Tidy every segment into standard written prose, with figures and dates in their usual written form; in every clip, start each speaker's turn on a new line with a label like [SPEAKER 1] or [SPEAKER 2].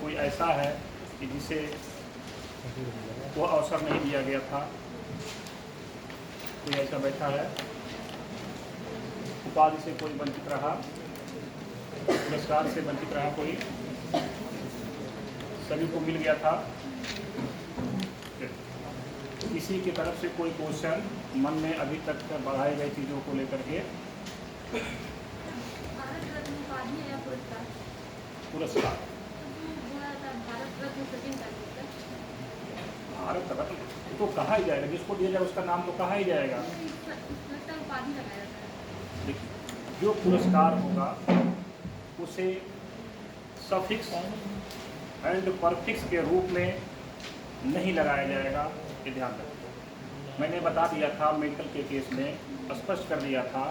[SPEAKER 1] कोई ऐसा है कि जिसे वो अवसर नहीं दिया गया था? कोई ऐसा बैठा है? उपाधि से कोई वंचित रहा, पुरस्कार से वंचित रहा कोई? सभी को मिल गया था? किसी की तरफ से कोई क्वेश्चन मन में अभी तक बढ़ाई गई चीज़ों को लेकर के?
[SPEAKER 2] भारत रत्न उपाधि या पुरस्कार?
[SPEAKER 1] पुरस्कार
[SPEAKER 2] भारत रत्न सेकंड टाइम
[SPEAKER 1] भारत रत्न तो कहा ही जाएगा, जिसको दिया जाए उसका नाम तो कहा ही जाएगा।
[SPEAKER 2] उपाधि लगाया जाता है।
[SPEAKER 1] देखिए, जो पुरस्कार होगा उसे सफिक्स एंड परफिक्स के रूप में नहीं लगाया जाएगा, ये ध्यान रखें। मैंने बता दिया था मेडिकल के केस में, स्पष्ट कर दिया था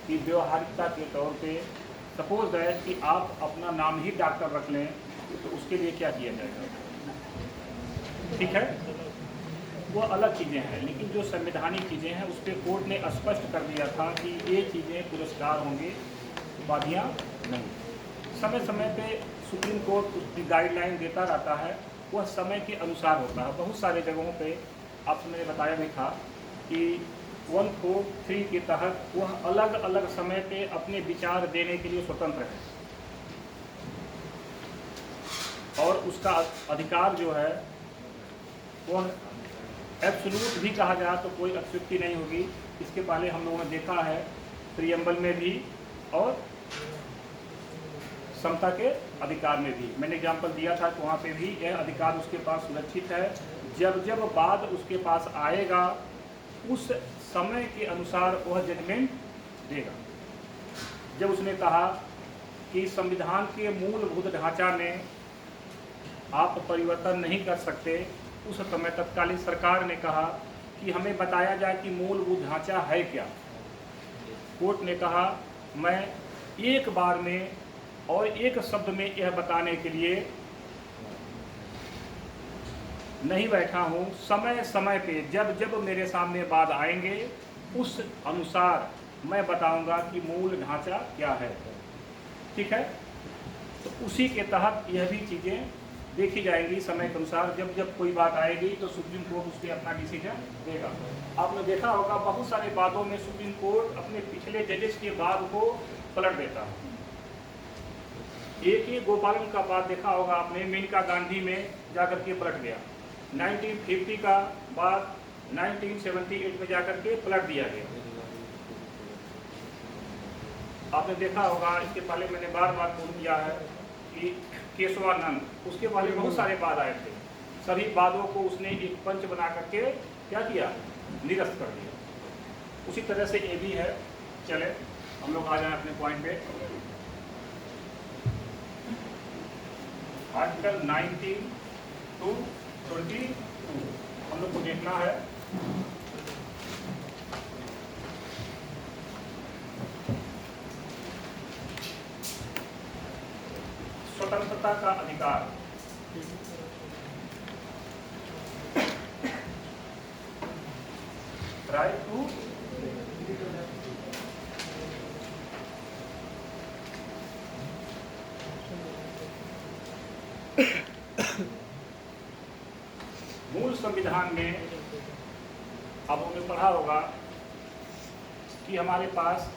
[SPEAKER 1] कि व्यवहारिकता के तौर पे सपोज दैट कि आप अपना नाम ही डॉक्टर रख लें तो उसके लिए क्या किया जाएगा? ठीक है, वो अलग चीज़ें हैं, लेकिन जो संवैधानिक चीज़ें हैं उस पर कोर्ट ने स्पष्ट कर दिया था कि ये चीज़ें पुरस्कार होंगे, उपाधियाँ नहीं। समय समय पे सुप्रीम कोर्ट उसकी गाइडलाइन देता रहता है, वह समय के अनुसार होता है। बहुत सारे जगहों पे आपसे मैंने बताया भी था कि 143 के तहत वह अलग अलग समय पे अपने विचार देने के लिए स्वतंत्र है, और उसका अधिकार जो है वह एब्सोल्यूट भी कहा जाए तो कोई अत्युक्ति नहीं होगी। इसके पहले हम लोगों ने देखा है प्रियम्बल में भी और समता के अधिकार में भी। मैंने एग्जाम्पल दिया था कि वहाँ पे भी यह अधिकार उसके पास सुरक्षित है। जब जब बाद उसके पास आएगा उस समय के अनुसार वह जजमेंट देगा। जब उसने कहा कि संविधान के मूलभूत ढांचा में आप परिवर्तन नहीं कर सकते, उस समय तत्कालीन सरकार ने कहा कि हमें बताया जाए कि मूलभूत ढांचा है क्या। कोर्ट ने कहा मैं एक बार में और एक शब्द में यह बताने के लिए नहीं बैठा हूँ। समय समय पे जब जब मेरे सामने बाद आएंगे उस अनुसार मैं बताऊंगा कि मूल ढांचा क्या है। ठीक है, तो उसी के तहत यह भी चीज़ें देखी जाएंगी समय के अनुसार। जब जब कोई बात आएगी तो सुप्रीम कोर्ट उस पर अपना डिसीजन देगा। आपने देखा होगा बहुत सारे बातों में सुप्रीम कोर्ट अपने पिछले जजेस के बाद को पलट देता है। एक ही गोपालन का बात देखा होगा आपने, मेनका गांधी में जाकर के पलट गया। 1950 का बाद 1978 में जाकर के पलट दिया गया। आपने देखा होगा, इसके पहले मैंने बार बार बोल दिया है कि केशवानंद, उसके पहले बहुत सारे वाद आए थे। सभी वादों को उसने एक पंच बना करके क्या किया, निरस्त कर दिया। उसी तरह से ये भी है। चले हम लोग आ जाए अपने पॉइंट पे। आर्टिकल 19 to 22 हम लोग को देखना है। स्वतंत्रता का अधिकार। राइट टू मूल संविधान में अब हमने पढ़ा होगा कि हमारे पास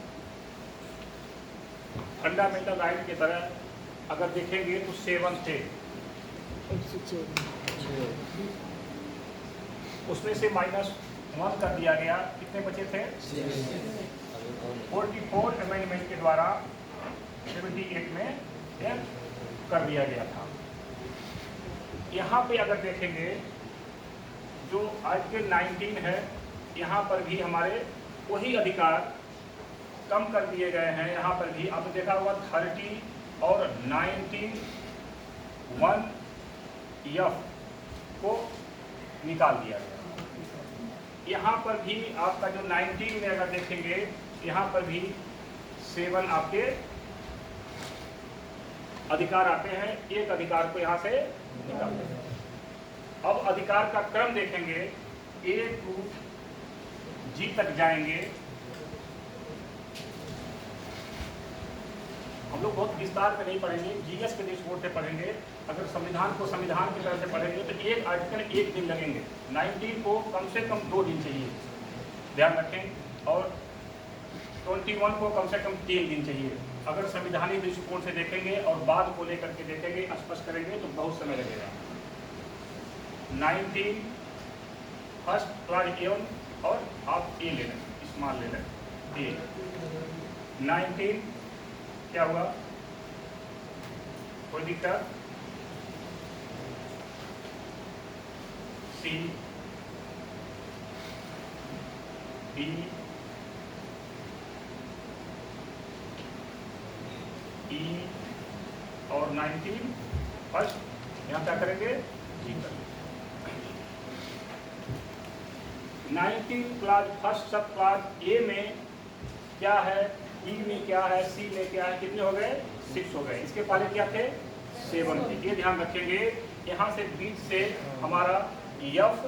[SPEAKER 1] फंडामेंटल राइट की तरह अगर देखेंगे तो 7 थे, उसमें से -1 कर दिया गया। कितने बचे थे? 44 अमेंडमेंट के द्वारा 78 में यह कर दिया गया था। यहाँ पे अगर देखेंगे जो आर्टिकल 19 है, यहाँ पर भी हमारे वही अधिकार कम कर दिए गए हैं। यहाँ पर भी आपने देखा होगा 30 और 19(1) को निकाल दिया गया। यहाँ पर भी आपका जो 19 में अगर देखेंगे, यहाँ पर भी 7 आपके अधिकार आते हैं। एक अधिकार को यहाँ से निकालते हैं। अब अधिकार का क्रम देखेंगे, A to G तक जाएंगे। हम लोग बहुत विस्तार में नहीं पढ़ेंगे, जीएस के दृष्टिकोण से पढ़ेंगे। अगर संविधान को संविधान की तरह से पढ़ेंगे तो एक आर्टिकल 1 दिन लगेंगे, 19 को कम से कम 2 दिन चाहिए, ध्यान रखें, और 21 को कम से कम 3 दिन चाहिए। अगर संविधानिक दृष्टिकोण से देखेंगे और बाद को लेकर के देखेंगे, स्पष्ट करेंगे तो बहुत समय लगेगा। 19 फर्स्ट क्लास एवन और आप ए ले लें, स्मॉल ले लें, ए। 19 क्या हुआ, कोई दिक्कत, सी, डी, ई और 19 फर्स्ट, यहाँ क्या करेंगे, जी करेंगे। 19 क्लास फर्स्ट सब क्लास ए में क्या है, ई में क्या है, सी में क्या है, कितने हो गए, 6 हो गए। इसके पहले क्या थे, 7 थे। ये ध्यान रखेंगे, यहाँ से बीच से हमारा एफ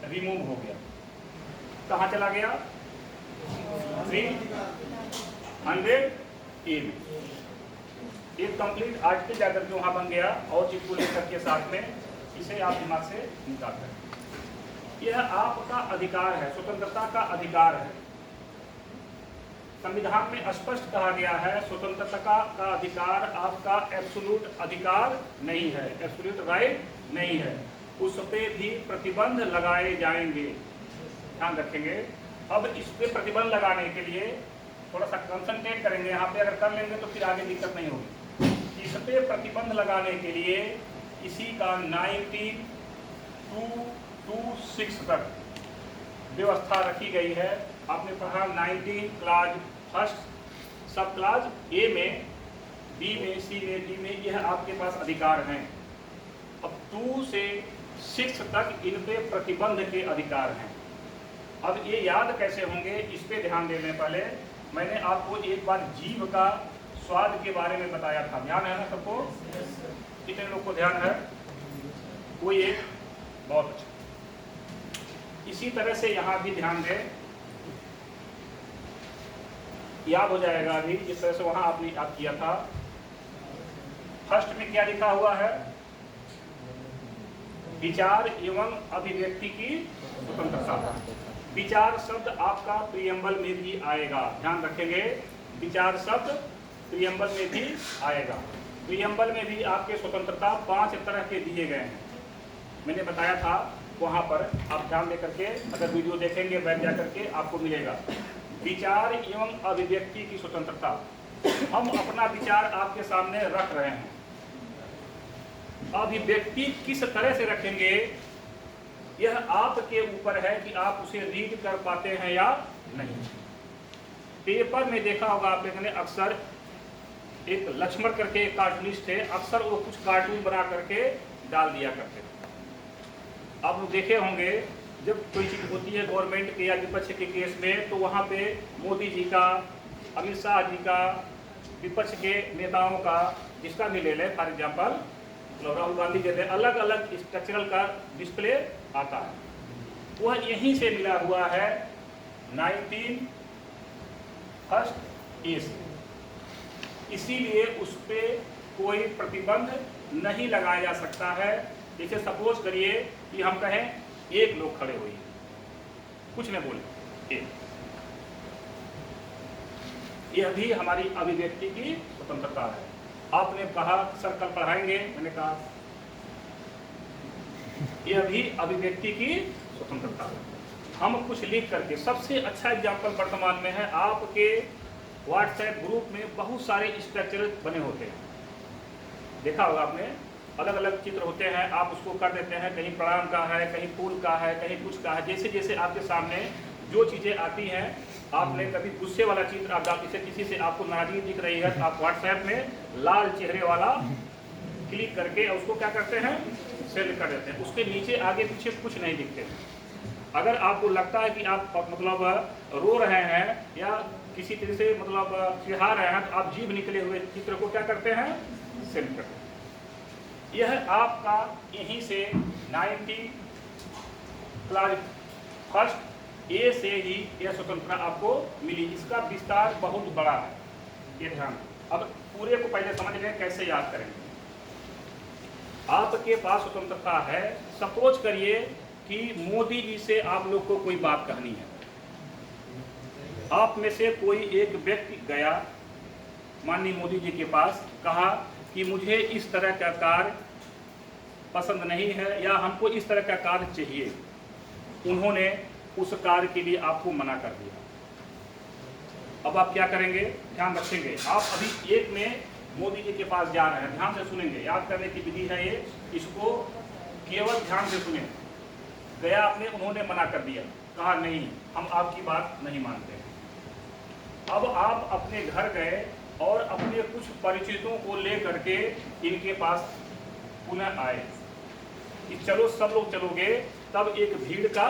[SPEAKER 1] रिमूव हो गया, कहाँ चला गया, 300 ए में। एक कंप्लीट आर्टिकल जाकर के वहाँ बन गया और चीज को लेकर के साथ में, इसे आप दिमाग से निकाल करें। यह आपका अधिकार है, स्वतंत्रता का अधिकार है। संविधान में स्पष्ट कहा गया है, स्वतंत्रता का अधिकार आपका एब्सोल्यूट अधिकार नहीं है, एब्सोल्यूट राइट नहीं है, उस पे भी प्रतिबंध लगाए जाएंगे, ध्यान रखेंगे। अब इस पे प्रतिबंध लगाने के लिए थोड़ा सा कंसंट्रेट करेंगे यहाँ पे, अगर कर लेंगे तो फिर आगे दिक्कत नहीं होगी। इस पे प्रतिबंध लगाने के लिए इसी का 1926 तक व्यवस्था रखी गई है। आपने पढ़ा 19 क्लास फर्स्ट सब क्लास ए में, बी में, सी में, डी में, यह आपके पास अधिकार हैं। अब 2 से 6 तक इन पे प्रतिबंध के अधिकार हैं। अब ये याद कैसे होंगे, इस पे ध्यान देने पहले मैंने आपको एक बार जीव का स्वाद के बारे में बताया था, ध्यान है ना सबको, कितने लोग को ध्यान है, कोई एक, बहुत अच्छा। इसी तरह से यहाँ भी ध्यान दें, याद हो जाएगा अभी, जिस तरह से वहां आपने याद किया था। फर्स्ट में क्या लिखा हुआ है, विचार एवं अभिव्यक्ति की स्वतंत्रता। विचार शब्द आपका प्रियम्बल में भी आएगा, ध्यान रखेंगे, विचार शब्द प्रियम्बल में भी आएगा। प्रियम्बल में भी आपके स्वतंत्रता 5 तरह के दिए गए हैं, मैंने बताया था वहां पर, आप ध्यान दे करके अगर वीडियो देखेंगे बैठ जा करके आपको मिलेगा। विचार एवं अभिव्यक्ति की स्वतंत्रता, हम अपना विचार आपके सामने रख रहे हैं, अभिव्यक्ति किस तरह से रखेंगे यह आपके ऊपर है कि आप उसे रीड कर पाते हैं या नहीं। पेपर में देखा होगा आप लोगों ने, अक्सर एक लक्ष्मण करके एक कार्टूनिस्ट थे, अक्सर वो कुछ कार्टून बना करके डाल दिया करते थे। आप लोग देखे होंगे जब कोई चीज होती है गवर्नमेंट के या विपक्ष के केस में, तो वहाँ पे मोदी जी का, अमित शाह जी का, विपक्ष के नेताओं का, जिसका भी ले लें फॉर एग्जाम्पल राहुल गांधी जैसे, अलग अलग स्ट्रक्चरल का डिस्प्ले आता है। वह यहीं से मिला हुआ है 19 फर्स्ट ए से, इसीलिए उस पर कोई प्रतिबंध नहीं लगाया जा सकता है। जैसे सपोज करिए कि हम कहें एक लोग खड़े हुए, कुछ न बोले, यह भी हमारी अभिव्यक्ति की स्वतंत्रता है। आपने कहा सर कल पढ़ाएंगे, मैंने कहा यह भी अभिव्यक्ति की स्वतंत्रता है। हम कुछ लिख करके, सबसे अच्छा एग्जाम्पल वर्तमान में है, आपके व्हाट्सएप ग्रुप में बहुत सारे स्ट्रक्चर बने होते हैं, देखा होगा आपने, अलग अलग चित्र होते हैं, आप उसको कर देते हैं, कहीं प्रणाम का है, कहीं फूल का है, कहीं कुछ का है, जैसे जैसे आपके सामने जो चीज़ें आती हैं। आपने कभी गुस्से वाला चित्र आप जैसे किसी से आपको नाराजगी दिख रही है तो आप व्हाट्सएप में लाल चेहरे वाला क्लिक करके उसको क्या करते हैं, सेंड कर देते हैं, उसके नीचे आगे पीछे कुछ नहीं दिखते। अगर आपको लगता है कि आप मतलब रो रहे हैं या किसी तरह से मतलब चिढ़ा रहे हैं, तो आप जीभ निकले हुए चित्र को क्या करते हैं, सेंड करते हैं। यह आपका यहीं से 90 क्लास फर्स्ट ए से ही यह स्वतंत्रता आपको मिली। इसका विस्तार बहुत बड़ा है, ये ध्यान। अब पूरे को पहले समझ लें कैसे याद करेंगे। आपके पास स्वतंत्रता है। सपोज करिए कि मोदी जी से आप लोग को कोई बात कहनी है। आप में से कोई एक व्यक्ति गया माननीय मोदी जी के पास, कहा कि मुझे इस तरह का कार्य पसंद नहीं है या हमको इस तरह का कार्य चाहिए। उन्होंने उस कार्य के लिए आपको मना कर दिया। अब आप क्या करेंगे, ध्यान रखेंगे। आप अभी एक में मोदी जी के पास जा रहे हैं, ध्यान से सुनेंगे। याद करने की विधि है ये, इसको केवल ध्यान से सुने। गया आपने, उन्होंने मना कर दिया, कहा नहीं हम आपकी बात नहीं मानते। अब आप अपने घर गए और अपने कुछ परिचितों को लेकर के इनके पास पुनः आए कि चलो सब लोग चलोगे, तब एक भीड़ का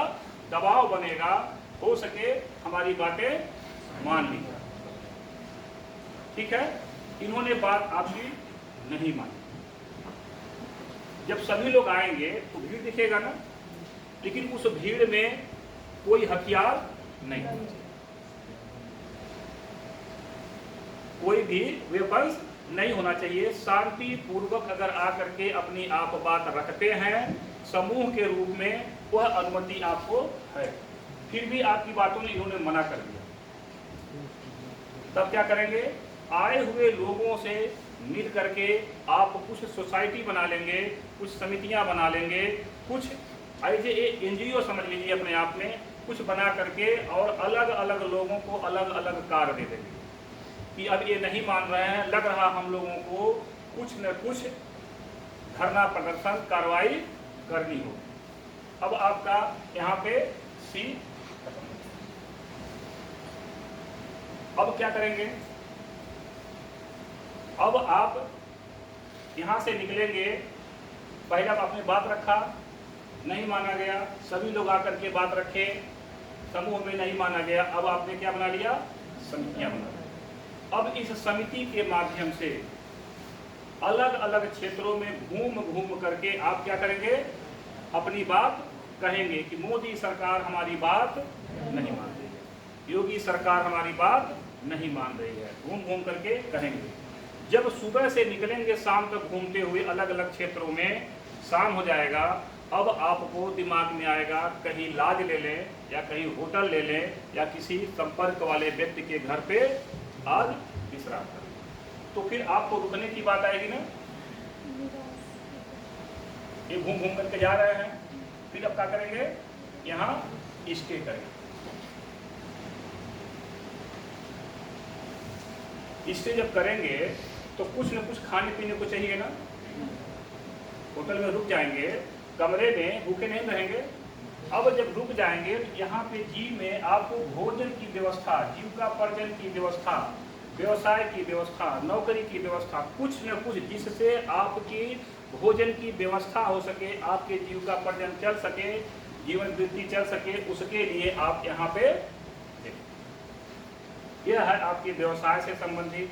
[SPEAKER 1] दबाव बनेगा, हो सके हमारी बातें मान ली। ठीक है, इन्होंने बात आपकी नहीं मानी। जब सभी लोग आएंगे तो भीड़ दिखेगा ना, लेकिन उस भीड़ में कोई हथियार नहीं, कोई भी वेपन्स नहीं होना चाहिए। शांति पूर्वक अगर आकर के अपनी आप बात रखते हैं समूह के रूप में, वह अनुमति आपको है। फिर भी आपकी बातों ने इन्होंने मना कर दिया, तब क्या करेंगे, आए हुए लोगों से मिल करके आप कुछ सोसाइटी बना लेंगे, कुछ समितियां बना लेंगे, कुछ ऐसे एनजीओ समझ लीजिए अपने आप में, कुछ बना करके और अलग अलग लोगों को अलग अलग कार्य दे देंगे कि अब ये नहीं मान रहे हैं, लग रहा हम लोगों को कुछ न कुछ धरना प्रदर्शन कार्रवाई करनी हो। अब आपका यहाँ पे सी खत्म। अब क्या करेंगे, अब आप यहाँ से निकलेंगे। पहले आपने बात रखा, नहीं माना गया, सभी लोग आकर के बात रखे, समूह में नहीं माना गया। अब आपने क्या बना लिया, समितियां बना ली। अब इस समिति के माध्यम से अलग अलग क्षेत्रों में घूम घूम करके आप क्या करेंगे, अपनी बात कहेंगे कि मोदी सरकार हमारी बात नहीं मान रही है, योगी सरकार हमारी बात नहीं मान रही है, घूम घूम करके कहेंगे। जब सुबह से निकलेंगे शाम तक घूमते हुए अलग अलग क्षेत्रों में, शाम हो जाएगा, अब आपको दिमाग में आएगा कहीं लॉज ले लें या कहीं होटल ले लें या किसी संपर्क वाले व्यक्ति के घर पे आज विश्राम करें। तो फिर आपको रुकने की बात आएगी ना, ये घूम घूम करके जा रहे हैं, फिर अब क्या करेंगे, यहाँ स्टे करेंगे। स्टे जब करेंगे तो कुछ न कुछ खाने पीने को चाहिए ना। होटल में रुक जाएंगे, कमरे में भूखे नहीं रहेंगे। अब जब रुक जाएंगे तो यहाँ पे जी में आपको भोजन की व्यवस्था, जीविकोपार्जन की व्यवस्था, व्यवसाय की व्यवस्था, नौकरी की व्यवस्था, कुछ न कुछ जिससे आपकी भोजन की व्यवस्था हो सके, आपके जीविकोपार्जन चल सके, जीवन वृद्धि चल सके, उसके लिए आप यहाँ पे यह है आपके व्यवसाय से संबंधित,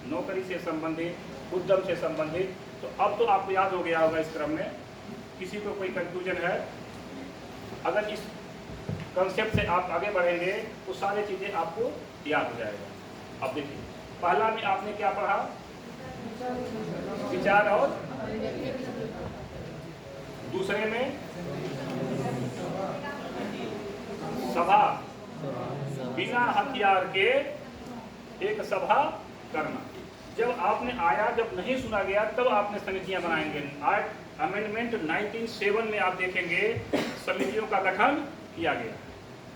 [SPEAKER 1] नौकरी से संबंधित, उद्यम से संबंधित। तो अब तो आपको याद हो गया होगा इस क्रम में। किसी को कोई कंफ्यूजन है, अगर इस कॉन्सेप्ट से आप आगे बढ़ेंगे तो सारी चीज़ें आपको याद हो जाएगा। अब देखिए, पहला में आपने क्या पढ़ा, विचार और दूसरे में सभा, बिना हथियार के एक सभा करना। जब आपने आया, जब नहीं सुना गया, तब आपने समितियां बनाएंगे। अमेंडमेंट 1907 में आप देखेंगे समितियों का गठन किया गया,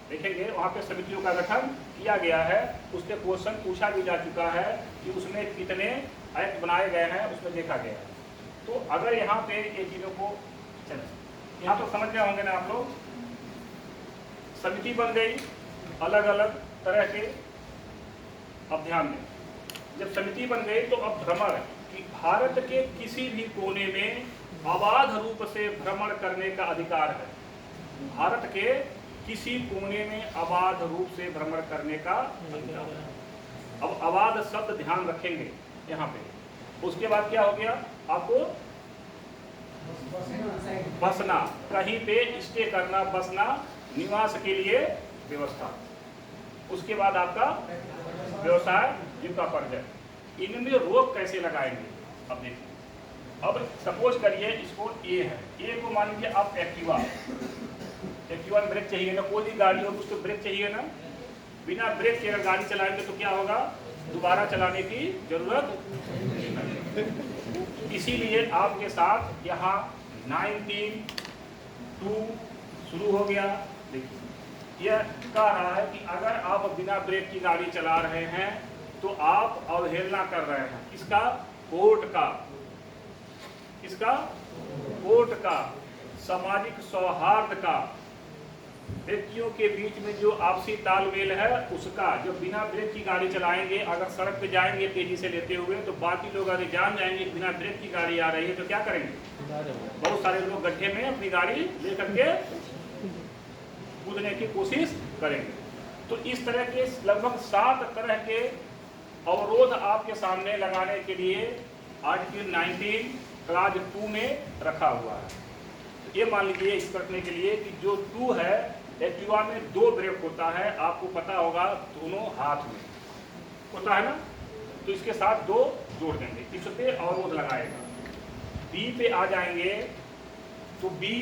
[SPEAKER 1] देखेंगे वहाँ पे समितियों का गठन किया गया है। उसके क्वेश्चन पूछा भी जा चुका है कि उसमें कितने एक्ट बनाए गए हैं, उसमें देखा गया है। तो अगर यहाँ पे ये चीज़ों को चले, यहाँ तो समझ गए होंगे ना आप लोग। समिति बन गई अलग अलग तरह के। अब ध्यान दें, जब समिति बन गई तो अब भ्रमण, कि भारत के किसी भी कोने में अबाध रूप से भ्रमण करने का अधिकार है। भारत के किसी कोने में अबाध रूप से भ्रमण करने का अधिकार है। अब अबाध शब्द ध्यान रखेंगे यहाँ पे। उसके बाद क्या हो गया, आपको बसना, कहीं पे स्टे करना, बसना, निवास के लिए व्यवस्था। उसके बाद आपका व्यवसाय, जीविकोपार्जन, इनमें रोक कैसे लगाएंगे? अब देखिए, अब सपोज करिए इसको ए है, ए को मान लीजिए आप एक्टिवा में ब्रेक चाहिए ना, कोई भी गाड़ी हो उसको ब्रेक चाहिए ना, बिना ब्रेक के अगर गाड़ी चलाएंगे तो क्या होगा? दोबारा चलाने की जरूरत। इसीलिए आपके साथ यहाँ 19(2) शुरू हो गया। देखिए यह कह रहा है कि अगर आप बिना ब्रेक की गाड़ी चला रहे हैं तो आप अवहेलना कर रहे हैं इसका कोर्ट का, सामाजिक सौहार्द का, व्यक्तियों के बीच में जो आपसी तालमेल है उसका। जो बिना ब्रेक की गाड़ी चलाएंगे, अगर सड़क पे जाएंगे तेजी से लेते हुए तो बाकी लोग अगर जान जाएंगे बिना ब्रेक की गाड़ी आ रही है तो क्या करेंगे? बहुत सारे लोग गड्ढे में अपनी गाड़ी लेकर के कूदने की कोशिश करेंगे। तो इस तरह के लगभग 7 तरह के अवरोध आपके सामने लगाने के लिए आर्टिकल 19 क्लाज 2 में रखा हुआ है। ये मान लीजिए इस करने के लिए कि जो 2 है, एक्टिवा में 2 ब्रेक होता है, आपको पता होगा, दोनों हाथ में होता है ना, तो इसके साथ 2 जोड़ देंगे, इस पे अवरोध लगाएगा। बी पे आ जाएंगे तो बी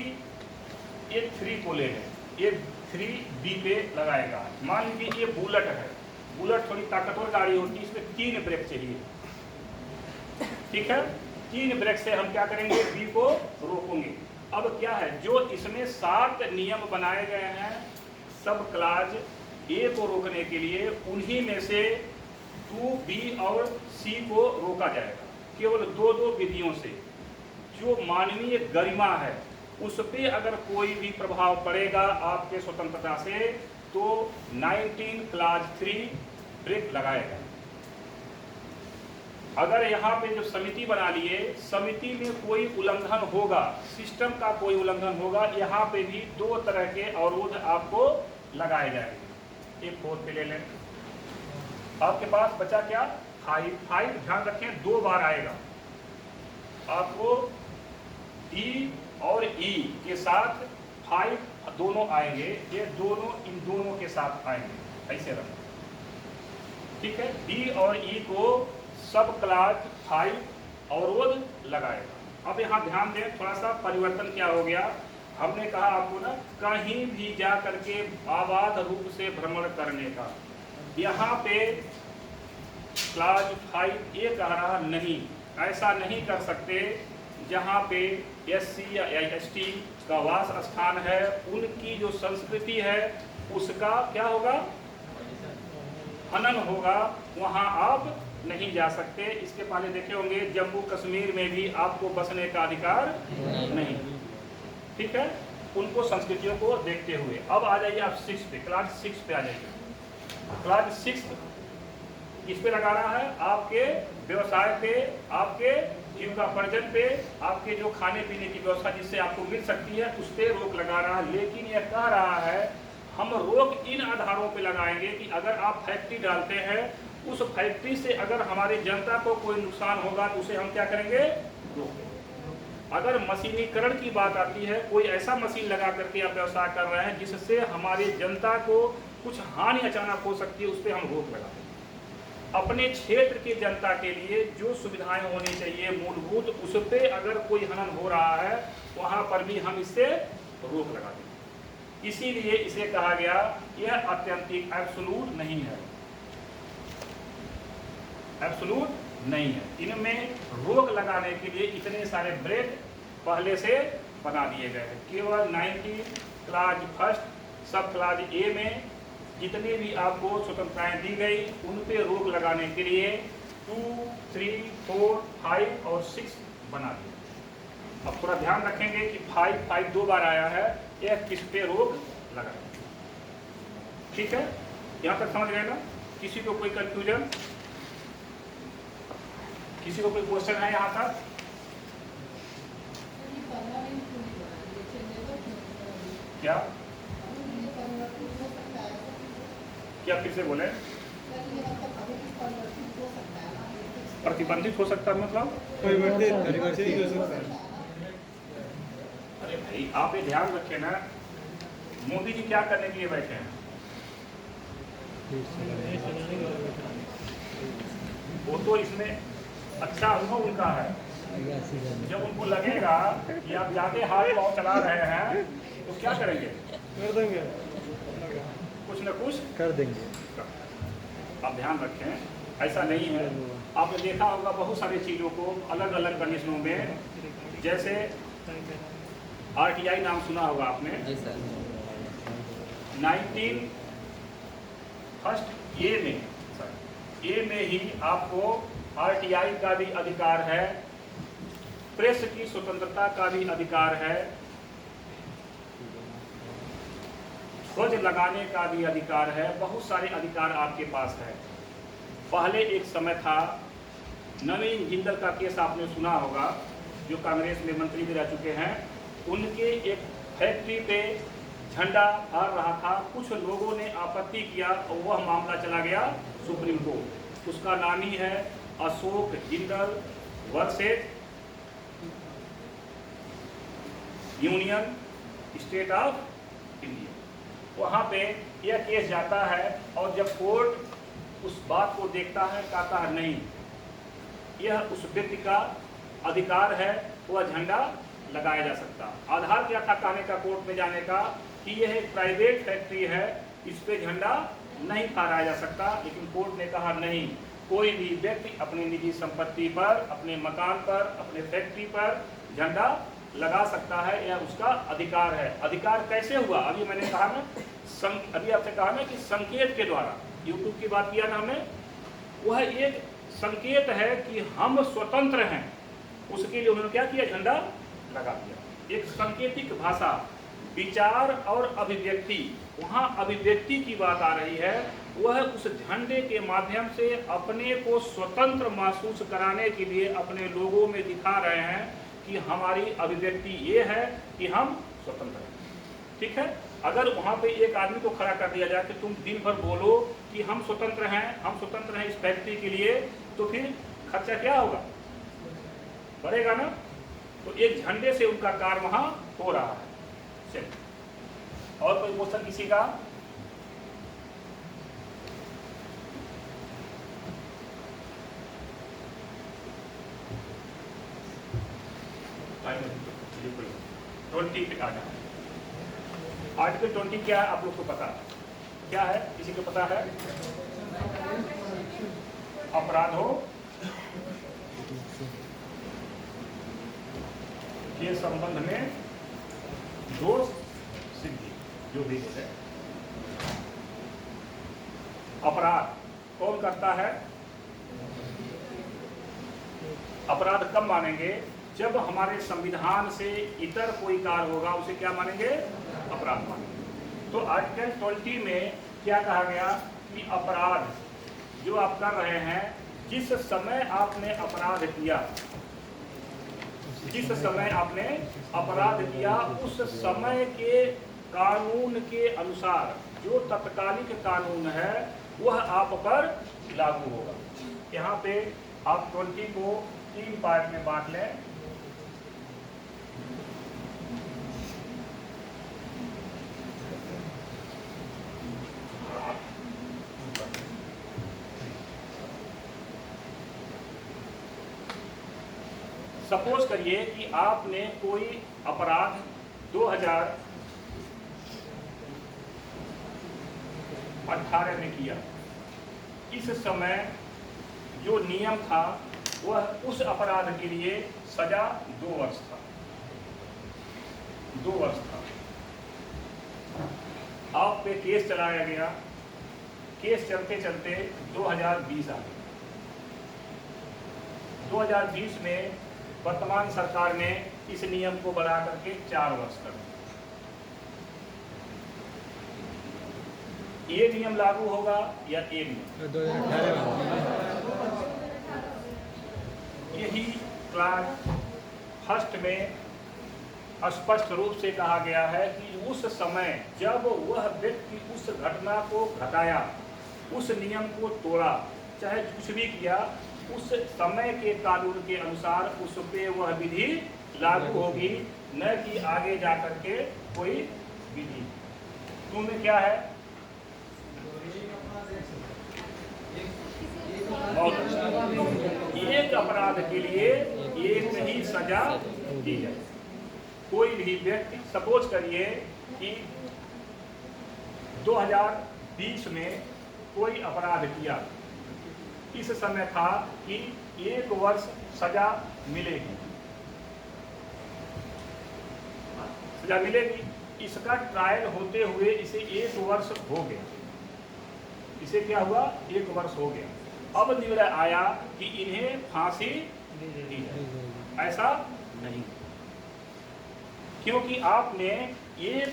[SPEAKER 1] ये 3 को ले लें, ये 3 बी पे लगाएगा। मान लीजिए ये बुलेट है, बुलेट थोड़ी ताकतवर गाड़ी होती है, इसमें 3 ब्रेक चाहिए, ठीक है। 3 ब्रेक से हम क्या करेंगे? बी को रोकेंगे। अब क्या है, जो इसमें 7 नियम बनाए गए हैं सब क्लाज ए को रोकने के लिए, उन्हीं में से 2, बी और सी को रोका जाएगा केवल 2 विधियों से। जो मानवीय गरिमा है उस पे अगर कोई भी प्रभाव पड़ेगा आपके स्वतंत्रता से तो 19 क्लाज 3 ब्रेक लगाएगा। अगर यहाँ पे जो समिति बना लिए, समिति में कोई उल्लंघन होगा, सिस्टम का कोई उल्लंघन होगा, यहाँ पे भी 2 तरह के अवरोध आपको लगाए जाएंगे। एक 4 पे ले लें, आपके पास बचा क्या? 5। ध्यान रखें 2 बार आएगा आपको, डी और ई के साथ 5 दोनों आएंगे, ये दोनों इन दोनों के साथ आएंगे, ऐसे रखें, ठीक है। डी और ई को सब क्लाज 5 अवरोध लगाएगा। अब यहाँ ध्यान दें, थोड़ा सा परिवर्तन क्या हो गया। हमने कहा आपको ना कहीं भी जा करके आबाद रूप से भ्रमण करने का, यहाँ पे क्लाज 5 ये कह रहा नहीं, ऐसा नहीं कर सकते। जहाँ पे SC या ST का वास स्थान है, उनकी जो संस्कृति है उसका क्या होगा? हनन होगा, वहाँ आप नहीं जा सकते। इसके पहले देखे होंगे जम्मू कश्मीर में भी आपको बसने का अधिकार नहीं, ठीक है, उनको संस्कृतियों को देखते हुए। अब आ जाइए आप 6 पे, क्लास 6 पे आ जाइए। क्लास 6 किस पे लगा रहा है? आपके व्यवसाय पे, आपके जीविकोपार्जन पे, आपके जो खाने पीने की व्यवस्था जिससे आपको मिल सकती है उस पे रोक लगा रहा है। लेकिन यह कह रहा है हम रोक इन आधारों पे लगाएंगे कि अगर आप फैक्ट्री डालते हैं, उस फैक्ट्री से अगर हमारी जनता को कोई नुकसान होगा तो उसे हम क्या करेंगे? रोकेंगे। अगर मशीनीकरण की बात आती है, कोई ऐसा मशीन लगा करके आप व्यवसाय कर रहे हैं जिससे हमारी जनता को कुछ हानि अचानक हो सकती है, उस पर हम रोक लगाएंगे। अपने क्षेत्र की जनता के लिए जो सुविधाएं होनी चाहिए मूलभूत, उस पर अगर कोई हनन हो रहा है वहां पर भी हम इससे रोक लगा देंगे। इसीलिए इसे कहा गया यह अत्यंतिक एब्सोल्यूट नहीं है, एब्सोल्यूट नहीं है। इनमें रोक लगाने के लिए इतने सारे ब्रेक पहले से बना दिए गए हैं। केवल 19 क्लाज 1 सब क्लाज ए में जितनी भी आपको स्वतंत्रताएं दी गई उन पे रोक लगाने के लिए 2, 3, 4, 5 और 6 बना दिया। अब थोड़ा ध्यान रखेंगे कि 5 2 बार आया है, यह किस पे रोक लगा, ठीक है। यहाँ तक समझ गए ना? किसी को कोई कंफ्यूजन, किसी को कोई क्वेश्चन है यहाँ तक? क्या क्या फिर से बोले? प्रतिबंधित हो सकता है मतलब? अरे भाई आप ये ध्यान रखें ना, मोदी जी क्या करने के लिए बैठे हैं? वो तो इसमें अच्छा अनुभव उनका है। जब उनको लगेगा कि आप ज़्यादा हाथ पाँव चला रहे हैं तो क्या करेंगे?
[SPEAKER 3] कर देंगे,
[SPEAKER 1] कुछ न कुछ
[SPEAKER 3] कर देंगे।
[SPEAKER 1] आप ध्यान रखें, ऐसा नहीं है। आपने देखा होगा बहुत सारी चीज़ों को अलग अलग कंडीशनों में, जैसे RTI नाम सुना होगा आपने। 19 में ही आपको RTI का भी अधिकार है, प्रेस की स्वतंत्रता का भी अधिकार है, ध्वज लगाने का भी अधिकार है, बहुत सारे अधिकार आपके पास है। पहले एक समय था, नवीन जिंदल का केस आपने सुना होगा, जो कांग्रेस में मंत्री भी रह चुके हैं। उनके एक फैक्ट्री पे झंडा फहर रहा था, कुछ लोगों ने आपत्ति किया और वह मामला चला गया सुप्रीम कोर्ट। उसका नाम ही है Ashok Jindal versus union state of India. वहाँ पे यह केस जाता है और जब कोर्ट उस बात को देखता है, कहता है नहीं, यह उस व्यक्ति का अधिकार है, वह झंडा लगाया जा सकता। आधार क्या था कहने का कोर्ट में जाने का कि यह एक प्राइवेट फैक्ट्री है, इस पे झंडा नहीं फहराया जा सकता। लेकिन कोर्ट ने कहा नहीं, कोई भी व्यक्ति अपनी निजी संपत्ति पर, अपने मकान पर, अपने फैक्ट्री पर झंडा लगा सकता है, यह उसका अधिकार है। अधिकार कैसे हुआ? अभी मैंने कहा ना, अभी आपसे कहा ना कि संकेत के द्वारा, यूट्यूब की बात किया ना हमने, वह एक संकेत है कि हम स्वतंत्र हैं, उसके लिए उन्होंने क्या किया? झंडा लगा दिया। एक सांकेतिक भाषा, विचार और अभिव्यक्ति, वहाँ अभिव्यक्ति की बात आ रही है। वह उस झंडे के माध्यम से अपने को स्वतंत्र महसूस कराने के लिए अपने लोगों में दिखा रहे हैं कि हमारी अभिव्यक्ति ये है कि हम स्वतंत्र हैं। ठीक है, अगर वहाँ पे एक आदमी को खड़ा कर दिया जाए कि तुम दिन भर बोलो कि हम स्वतंत्र हैं इस फैक्ट्री के लिए, तो फिर खर्चा क्या होगा? बढ़ेगा ना। तो एक झंडे से उनका कार्य वहाँ हो रहा है। चलिए, और कोई क्वेश्चन किसी का? आर्टिकल 20 पे आ जाए। आर्टिकल 20 क्या है आप लोग को पता है? क्या है, किसी को पता है? अपराधों के संबंध में दोष सिद्धि, जो भी है। अपराध कौन करता है? अपराध कब मानेंगे? जब हमारे संविधान से इतर कोई कार्य होगा, उसे क्या मानेंगे? अपराध मानेंगे। तो आर्टिकल 20 में क्या कहा गया कि अपराध जो आप कर रहे हैं, जिस समय आपने अपराध किया, जिस समय आपने अपराध किया, उस समय के कानून के अनुसार जो तत्कालिक कानून है वह आप पर लागू होगा। यहाँ पे आप 20 को 3 पार्ट में बांट लें। सपोज करिए कि आपने कोई अपराध 2018 में किया। इस समय जो नियम था वह उस अपराध के लिए सजा 2 वर्ष था। 2 वर्ष था। आप पे केस चलाया गया, केस चलते चलते 2020 आ गया। 2020 में वर्तमान सरकार ने इस नियम को बढ़ा करके 4 वर्ष कर दिया। ये नियम लागू होगा या ये नियम?
[SPEAKER 3] 2018
[SPEAKER 1] यही क्लास फर्स्ट में स्पष्ट रूप से कहा गया है कि उस समय जब वह व्यक्ति उस घटना को घटाया, उस नियम को तोड़ा, चाहे कुछ भी किया, उस समय के कानून के अनुसार उस पे वह विधि लागू होगी, न कि आगे जाकर के कोई विधि। तुम्हें क्या है? बहुत एक अपराध के लिए एक ही सजा दी जाए। कोई भी व्यक्ति, सपोज करिए कि 2020 में कोई अपराध किया, इस समय था कि 1 वर्ष सजा मिलेगी, सजा मिलेगी। इसका ट्रायल होते हुए इसे 1 वर्ष हो गया, इसे क्या हुआ, 1 वर्ष हो गया। अब निर्णय आया कि इन्हें फांसी दी जाए। ऐसा नहीं, क्योंकि आपने 1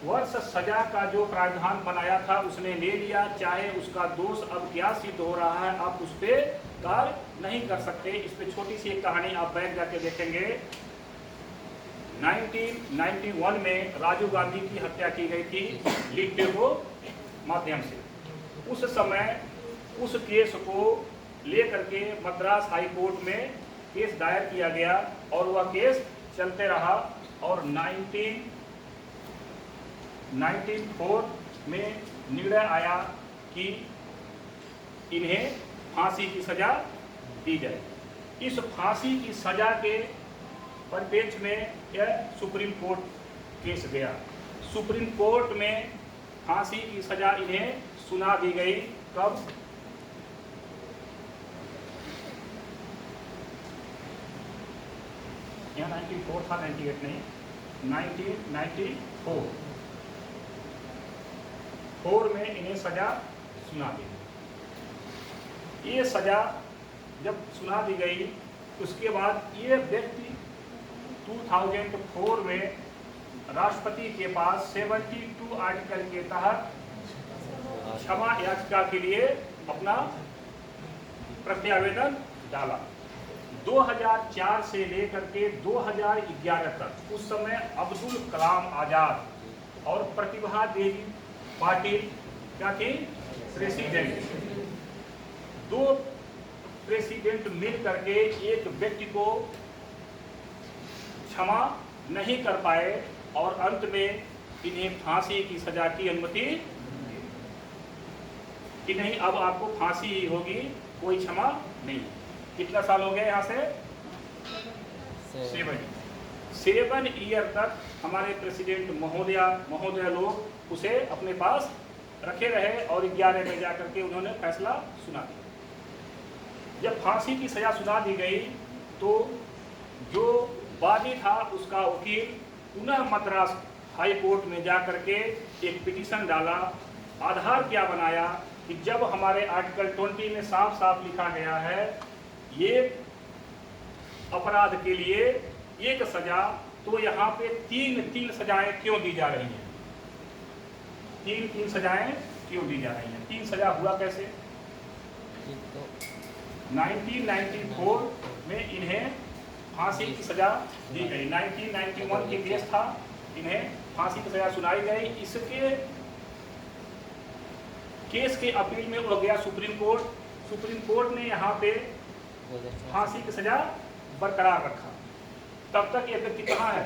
[SPEAKER 1] वर्ष सजा का जो प्रावधान बनाया था उसने ले लिया, चाहे उसका दोष अब क्या सिद्ध हो रहा है आप उस पर कार्य नहीं कर सकते। इस पे छोटी सी एक कहानी आप बैठ जाके देखेंगे। 1991 में राजीव गांधी की हत्या की गई थी लीक डेमो माध्यम से। उस समय उस केस को लेकर के मद्रास हाई कोर्ट में केस दायर किया गया और वह केस चलते रहा और 1994 में निर्णय आया कि इन्हें फांसी की सजा दी जाए। इस फांसी की सजा के परिप्रेक्ष्य में यह सुप्रीम कोर्ट केस गया। सुप्रीम कोर्ट में फांसी की सजा इन्हें सुना दी गई। कब? यहाँ 94 था, 98 नहीं, 1994 में इन्हें सजा सुना दी गई। ये सजा जब सुना दी गई उसके बाद ये व्यक्ति 2004 में राष्ट्रपति के पास 72 आर्टिकल के तहत क्षमा याचिका के लिए अपना प्रत्यावेदन डाला। 2004 से लेकर के 2011 तक उस समय अब्दुल कलाम आजाद और प्रतिभा देवी पाटिल क्या थी, प्रेसिडेंट। 2 प्रेसिडेंट मिल करके एक व्यक्ति को क्षमा नहीं कर पाए और अंत में इन्हें फांसी की सजा की अनुमति कि नहीं, अब आपको फांसी ही होगी, कोई क्षमा नहीं। कितना साल हो गया यहाँ से? 7 ईयर तक हमारे प्रेसिडेंट महोदया लोग उसे अपने पास रखे रहे और 11 में जाकर के उन्होंने फैसला सुना दिया। जब फांसी की सजा सुना दी गई तो जो वादी था उसका वकील पुनः मद्रास हाई कोर्ट में जाकर के एक पिटीशन डाला। आधार क्या बनाया कि जब हमारे आर्टिकल 20 में साफ साफ लिखा गया है ये अपराध के लिए एक सजा, तो यहाँ पे 3 सजाएं क्यों दी जा रही हैं? 3 सजाएं क्यों दी जा रही हैं? 3 सजा हुआ कैसे? 1994 में इन्हें फांसी की सजा दी गई। 1991 के केस था, इन्हें फांसी की सजा सुनाई गई। इसके केस के अपील में उड़ गया सुप्रीम कोर्ट। सुप्रीम कोर्ट ने यहाँ पे फांसी की सजा बरकरार रखा। तब तक ये व्यक्ति कहाँ है?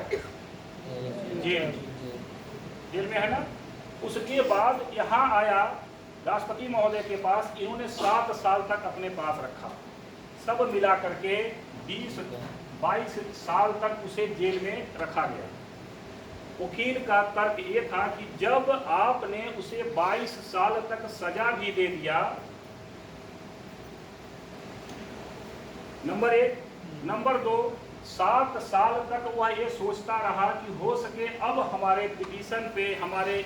[SPEAKER 1] जेल में है ना। उसके बाद यहाँ आया राष्ट्रपति महोदय के पास, इन्होंने 7 साल तक अपने पास रखा। सब मिला करके 20-22 साल तक उसे जेल में रखा गया। वकील का तर्क ये था कि जब आपने उसे 22 साल तक सजा भी दे दिया, नंबर 1, नंबर 2, 7 साल तक वह ये सोचता रहा कि हो सके अब हमारे पिटीशन पे, हमारे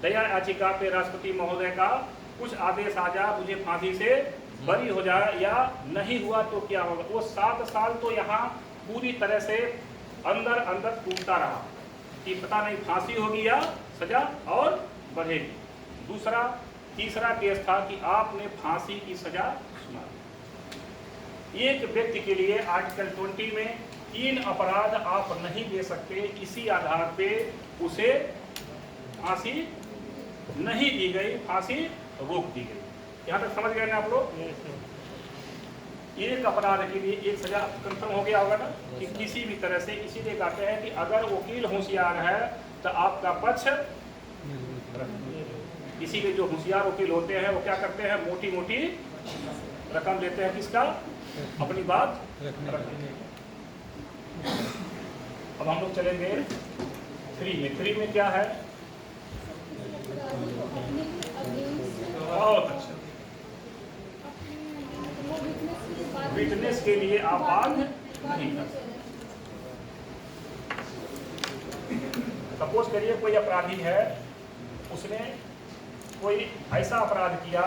[SPEAKER 1] दया याचिका पे राष्ट्रपति महोदय का कुछ आदेश आ जा, मुझे फांसी से बरी हो जाए, या नहीं हुआ तो क्या होगा। वो 7 साल तो यहाँ पूरी तरह से अंदर टूटता रहा कि पता नहीं फांसी होगी या सजा और बढ़ेगी। तीसरा केस था कि आपने फांसी की सजा सुना दी। एक व्यक्ति के लिए आर्टिकल 20 में 3 अपराध आप नहीं दे सकते, इसी आधार पे उसे फांसी नहीं दी गई, फांसी रोक दी गई। यहाँ तक समझ गए ना आप लोग? एक अपराध के लिए एक सजा कंफर्म हो गया होगा ना कि किसी भी तरह से। इसीलिए कहते हैं कि अगर वकील होशियार है तो आपका पक्ष, इसीलिए जो होशियार वकील होते हैं वो क्या करते हैं, मोटी मोटी रकम लेते हैं किसका? अपनी बात रखने की। अब हम लोग चलेंगे 3 में। 3 में क्या है? बहुत अच्छा, विटनेस के लिए आप बात नहीं कर सकते। सपोज करिए कोई अपराधी है, उसने कोई ऐसा अपराध किया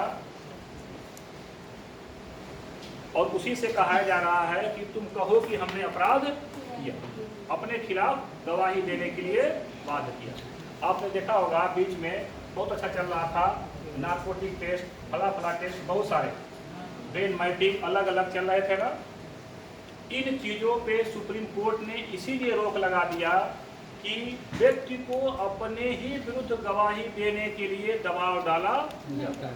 [SPEAKER 1] और उसी से कहा जा रहा है कि तुम कहो कि हमने अपराध किया, अपने खिलाफ गवाही देने के लिए बाध्य किया। आपने देखा होगा बीच में बहुत अच्छा चल रहा था, नार्कोटिक टेस्ट, फला टेस्ट, बहुत सारे ब्रेन मैपिंग अलग अलग चल रहे थे ना। इन चीज़ों पे सुप्रीम कोर्ट ने इसीलिए रोक लगा दिया कि व्यक्ति को अपने ही विरुद्ध गवाही देने के लिए दबाव डाला जाता है,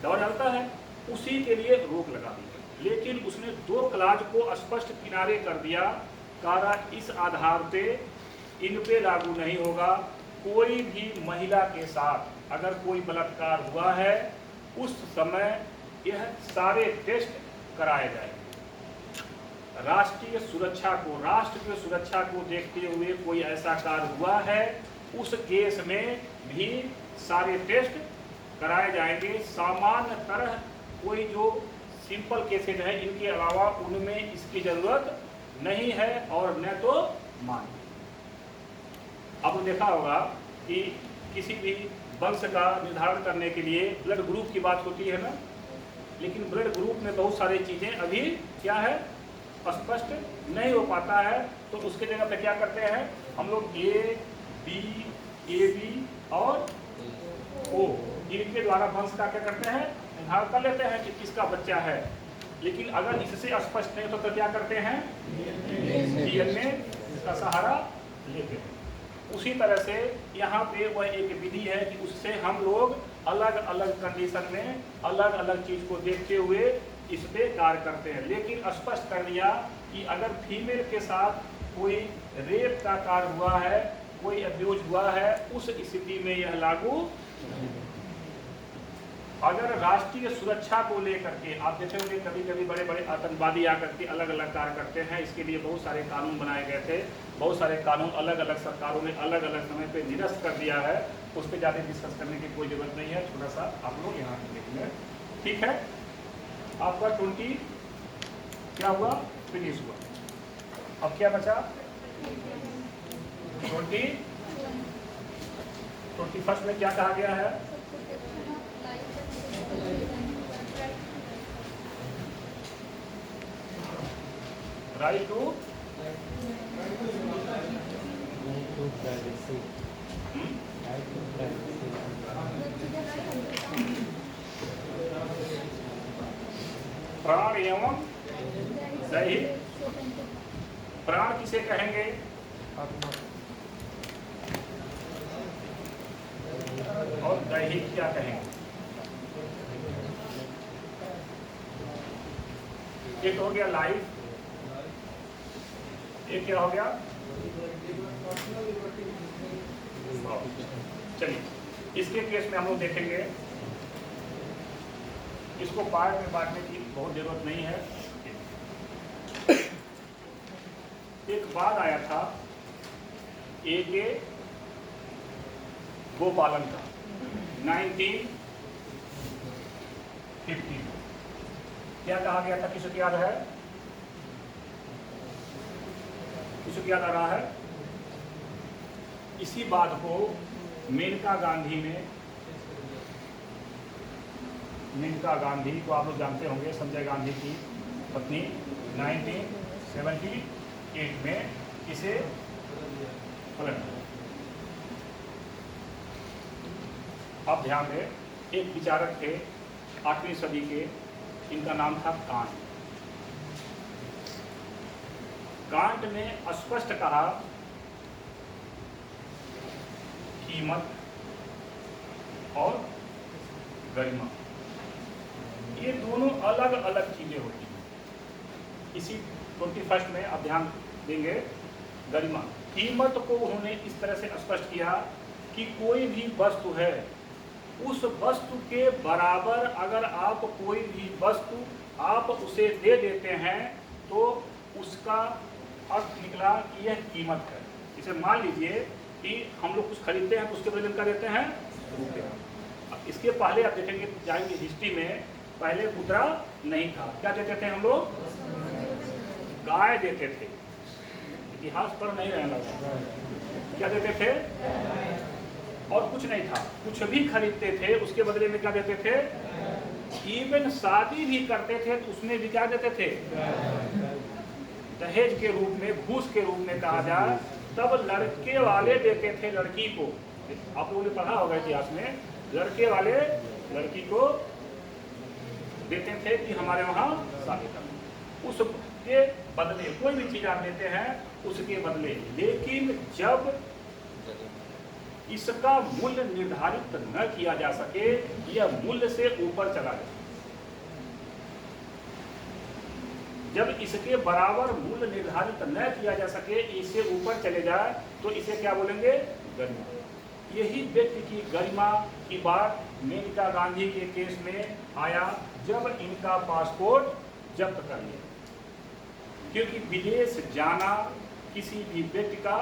[SPEAKER 1] दबाव डालता है, उसी के लिए रोक लगा दी। लेकिन उसने 2 क्लाज को स्पष्ट किनारे कर दिया, कहा इस आधार पे इन पे लागू नहीं होगा। कोई भी महिला के साथ अगर कोई बलात्कार हुआ है उस समय यह सारे टेस्ट कराए जाएंगे। राष्ट्रीय सुरक्षा को, राष्ट्र की सुरक्षा को देखते हुए कोई ऐसा कार्य हुआ है, उस केस में भी सारे टेस्ट कराए जाएंगे। सामान्यतः कोई जो सिंपल केसेज है इनके अलावा उनमें इसकी जरूरत नहीं है और न तो मान्य। आपने देखा होगा कि किसी भी वंश का निर्धारण करने के लिए ब्लड ग्रुप की बात होती है ना, लेकिन ब्लड ग्रुप में बहुत सारी चीज़ें अभी क्या है स्पष्ट नहीं हो पाता है। तो उसके जगह पे क्या करते हैं हम लोग ए बी और ओ, इनके द्वारा वंश का क्या करते हैं निर्धारण कर लेते हैं कि किसका बच्चा है। लेकिन अगर इससे स्पष्ट नहीं तो क्या करते हैं डीएनए इसका सहारा लेते हैं। उसी तरह से यहाँ पे वह एक विधि है कि उससे हम लोग अलग अलग कंडीशन में अलग अलग चीज़ को देखते हुए इस पे कार्य करते हैं। लेकिन स्पष्ट कर दिया कि अगर फीमेल के साथ कोई रेप का कार्य हुआ है, कोई अब्यूज हुआ है, उस स्थिति में यह लागू। अगर राष्ट्रीय सुरक्षा को लेकर के आप देखे होंगे कभी कभी बड़े बड़े आतंकवादी आकर के अलग अलग कार्य करते हैं, इसके लिए बहुत सारे कानून बनाए गए थे, बहुत सारे कानून अलग अलग सरकारों ने अलग अलग समय पे निरस्त कर दिया है। उस पर ज़्यादा डिस्कस करने की कोई जरूरत नहीं है, थोड़ा सा आप लोग यहाँ देख लें। ठीक है, आपका 20 क्या हुआ फिनिश हुआ। अब क्या बचा 21st में क्या कहा गया है? राइट टू प्राण एवं दैहिक। प्राण किसे कहेंगे? और दैहिक क्या कहेंगे? एक हो गया लाइफ, एक क्या हो गया? चलिए इसके केस में हम लोग देखेंगे, इसको पार्ट में बांटने की बहुत जरूरत नहीं है। एक बाद आया था ए.के. गोपालन का 1950। क्या कहा गया था? किसको याद है? किसको याद आ रहा है? इसी बात को मेनका गांधी को आप लोग जानते होंगे, संजय गांधी की पत्नी, 1978 में इसे पलट। अब ध्यान दें, एक विचारक थे 8वीं सदी के, इनका नाम था कांट। कांट ने स्पष्ट कहा कीमत और गरिमा ये दोनों अलग अलग चीजें होती हैं। इसी 21st में आप ध्यान देंगे, गरिमा, कीमत को उन्होंने इस तरह से स्पष्ट किया कि कोई भी वस्तु है उस वस्तु के बराबर अगर आप कोई भी वस्तु आप उसे दे देते हैं तो उसका अर्थ निकला कि यह कीमत है। इसे मान लीजिए कि हम लोग कुछ खरीदते हैं तो उसके बदले में क्या देते हैं, रुपया। अब इसके पहले आप देखेंगे, जाएंगे हिस्ट्री में, पहले मुद्रा नहीं था। क्या देते थे हम लोग, गाय देते थे। इतिहास पर नहीं रहना, क्या देते थे, और कुछ नहीं था। कुछ भी खरीदते थे उसके बदले में क्या देते थे, इवन शादी भी करते थे तो उसमें भी क्या देते थे, दहेज के रूप में, घूस के रूप में कहा जाए, तब लड़के वाले देते थे लड़की को। आप लोगों ने पढ़ा होगा इतिहास में, लड़के वाले लड़की को देते थे कि हमारे वहाँ शादी करना। उसके बदले कोई भी चीज आप देते हैं उसके बदले। लेकिन जब इसका मूल्य निर्धारित न किया जा सके, यह मूल्य से ऊपर चला जाए, जब इसके बराबर मूल्य निर्धारित न किया जा सके, इससे ऊपर चले जाए, तो इसे क्या बोलेंगे, गरिमा। यही व्यक्ति की गरिमा की बात मेनका गांधी के केस में आया जब इनका पासपोर्ट जब्त कर लिया। क्योंकि विदेश जाना किसी भी व्यक्ति का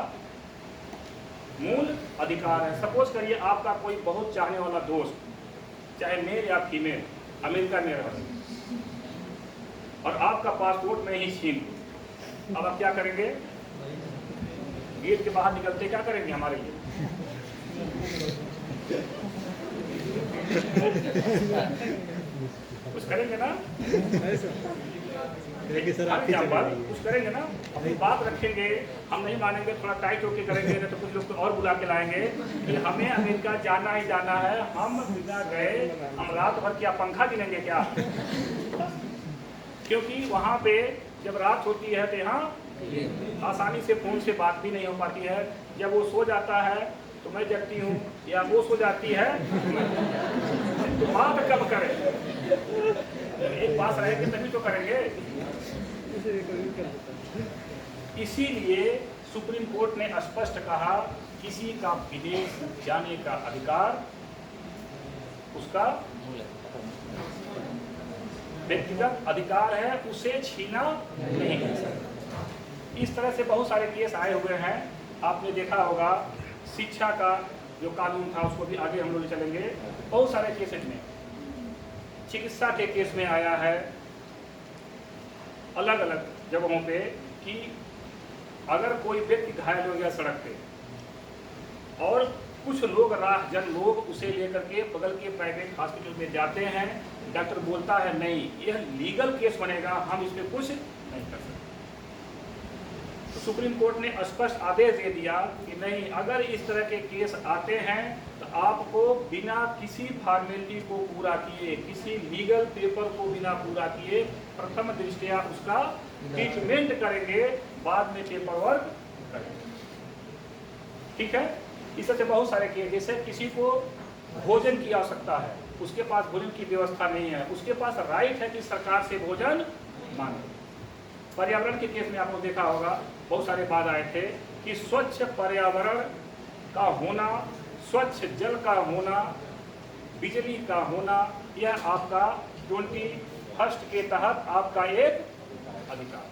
[SPEAKER 1] मूल अधिकार है। सपोज करिए आपका कोई बहुत चाहने वाला दोस्त, चाहे मेल या फीमेल, अमेरिका में रहे और आपका पासपोर्ट में ही छीन, अब आप क्या करेंगे, गेट के बाहर निकलते क्या करेंगे हमारे लिए, कुछ करेंगे ना, कुछ करेंगे ना, अपनी बात रखेंगे, हम नहीं मानेंगे, थोड़ा टाइट होके करेंगे, नहीं तो कुछ लोग और बुला के लाएंगे कि हमें अमेरिका जाना ही जाना है, हम बिना गए हम रात भर क्या पंखा गिनेंगे क्या। क्योंकि वहाँ पे जब रात होती है तो यहाँ आसानी से फोन से बात भी नहीं हो पाती है। जब वो सो जाता है तो मैं जगती हूँ, या वो सो जाती है तो बात कब करें, एक पास रहेंगे तभी तो करेंगे। इसीलिए सुप्रीम कोर्ट ने स्पष्ट कहा, किसी का विदेश जाने का अधिकार उसका व्यक्तिगत अधिकार है, उसे छीना नहीं जा सकता। इस तरह से बहुत सारे केस आए हुए हैं। आपने देखा होगा शिक्षा का जो कानून था उसको भी आगे हम लोग चलेंगे। बहुत सारे केसेज में, चिकित्सा के केस में आया है अलग अलग जगहों पे कि अगर कोई व्यक्ति घायल हो गया सड़क पे और कुछ लोग राहजन लोग उसे लेकर के बगल के प्राइवेट हॉस्पिटल में जाते हैं, डॉक्टर बोलता है नहीं यह लीगल केस बनेगा, हम इस पर कुछ नहीं कर सकते। तो सुप्रीम कोर्ट ने स्पष्ट आदेश दे दिया कि नहीं, अगर इस तरह के केस आते हैं तो आपको बिना किसी फॉर्मेलिटी को पूरा किए, किसी लीगल पेपर को बिना पूरा किए, प्रथम दृष्टया उसका ट्रीटमेंट करेंगे, बाद में पेपर वर्क करेंगे। ठीक है। इस तरह से बहुत सारे केस, जैसे किसी को भोजन की आवश्यकता है, उसके पास भोजन की व्यवस्था नहीं है, उसके पास राइट है कि सरकार से भोजन मांगे। पर्यावरण के केस में आपने देखा होगा बहुत सारे बात आए थे कि स्वच्छ पर्यावरण का होना, स्वच्छ जल का होना, बिजली का होना, यह आपका 21 के तहत आपका एक अधिकार।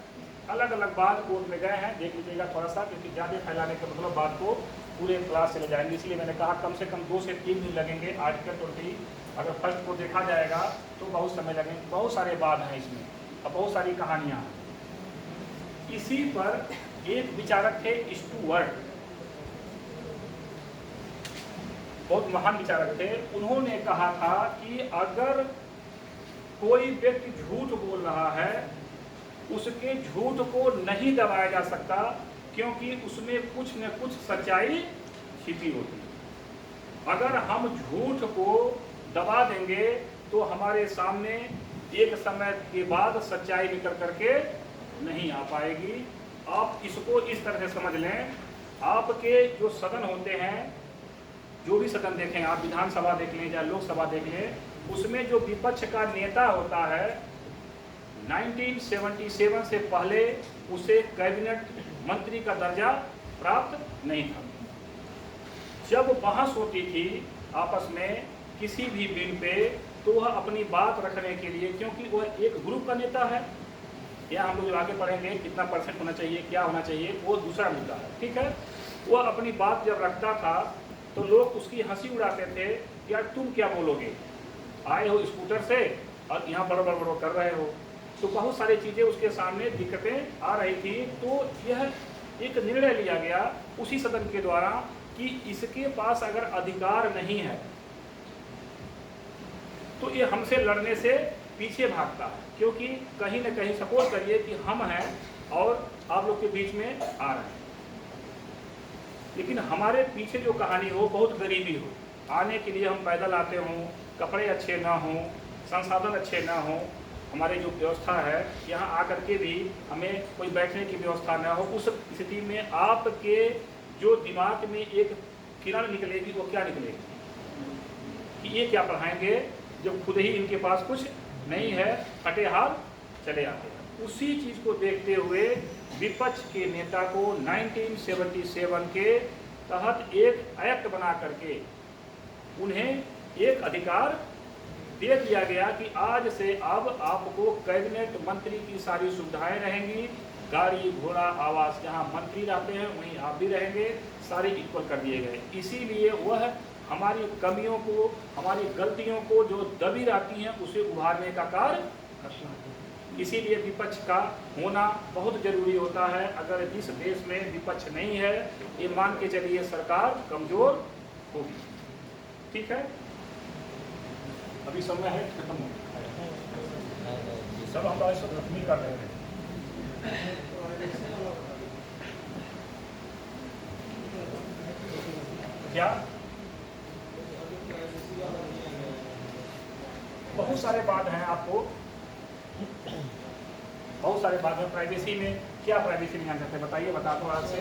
[SPEAKER 1] अलग अलग बात कोर्ट में गए हैं, देख लीजिएगा थोड़ा सा, क्योंकि ज़्यादा फैलाने का मतलब बात को पूरे क्लास चले जाएंगे, इसलिए मैंने कहा कम से कम 2 से 3 दिन लगेंगे। आर्टिकल 20 अगर फर्स्ट को देखा जाएगा तो बहुत समय लगेंगे। बहुत सारे बात हैं इसमें और बहुत सारी कहानियाँ हैं। इसी पर एक विचारक थे स्टुअर्ट, बहुत महान विचारक थे। उन्होंने कहा था कि अगर कोई व्यक्ति झूठ बोल रहा है, उसके झूठ को नहीं दबाया जा सकता, क्योंकि उसमें कुछ न कुछ सच्चाई छिपी होती है। अगर हम झूठ को दबा देंगे तो हमारे सामने एक समय के बाद सच्चाई निकल करके नहीं आ पाएगी। आप इसको इस तरह से समझ लें, आपके जो सदन होते हैं, जो भी सदन देखें आप, विधानसभा देख लें या लोकसभा देख लें, उसमें जो विपक्ष का नेता होता है 1977 से पहले उसे कैबिनेट मंत्री का दर्जा प्राप्त नहीं था। जब बहस होती थी आपस में किसी भी बिल पे, तो वह अपनी बात रखने के लिए, क्योंकि वह एक ग्रुप का नेता है, या हम लोग जो आगे पढ़ेंगे कितना परसेंट होना चाहिए, क्या होना चाहिए, वो दूसरा मुद्दा है, ठीक है। वह अपनी बात जब रखता था तो लोग उसकी हंसी उड़ाते थे, यार तुम क्या बोलोगे, आए हो स्कूटर से और यहाँ बड़ बड़ कर रहे हो। तो बहुत सारी चीज़ें उसके सामने दिक्कतें आ रही थी। तो यह एक निर्णय लिया गया उसी सदन के द्वारा कि इसके पास अगर अधिकार नहीं है तो ये हमसे लड़ने से पीछे भागता है, क्योंकि कहीं न कहीं सपोज करिए कि हम हैं और आप लोग के बीच में आ रहे हैं, लेकिन हमारे पीछे जो कहानी हो बहुत गरीबी हो, आने के लिए हम पैदल आते हों, कपड़े अच्छे ना हों, संसाधन अच्छे ना हों, हमारी जो व्यवस्था है यहाँ आकर के भी हमें कोई बैठने की व्यवस्था ना हो, उस स्थिति में आपके जो दिमाग में एक किरण निकलेगी वो क्या निकलेगी कि ये क्या पढ़ाएंगे जब खुद ही इनके पास कुछ नहीं है, फटे हाथ चले आते हैं। उसी चीज़ को देखते हुए विपक्ष के नेता को 1977 के तहत एक एक्ट बना करके उन्हें एक अधिकार दे दिया गया कि आज से अब आपको कैबिनेट मंत्री की सारी सुविधाएं रहेंगी, गाड़ी घोड़ा आवास, जहां मंत्री रहते हैं वहीं आप भी रहेंगे, सारे इक्वल कर दिए गए। इसीलिए वह हमारी कमियों को, हमारी गलतियों को जो दबी रहती हैं उसे उभारने का कार्य करता है। इसीलिए विपक्ष का होना बहुत जरूरी होता है। अगर जिस देश में विपक्ष नहीं है, ये मान के चलिए सरकार कमजोर होगी, ठीक है। अभी समय है खत्म हो सब, हम नहीं कर रहे हैं। क्या बहुत सारे बात हैं, आपको बहुत सारे बात हैं। प्राइवेसी में क्या, प्राइवेसी नहीं आ सकते बताइए, बता दो आज से।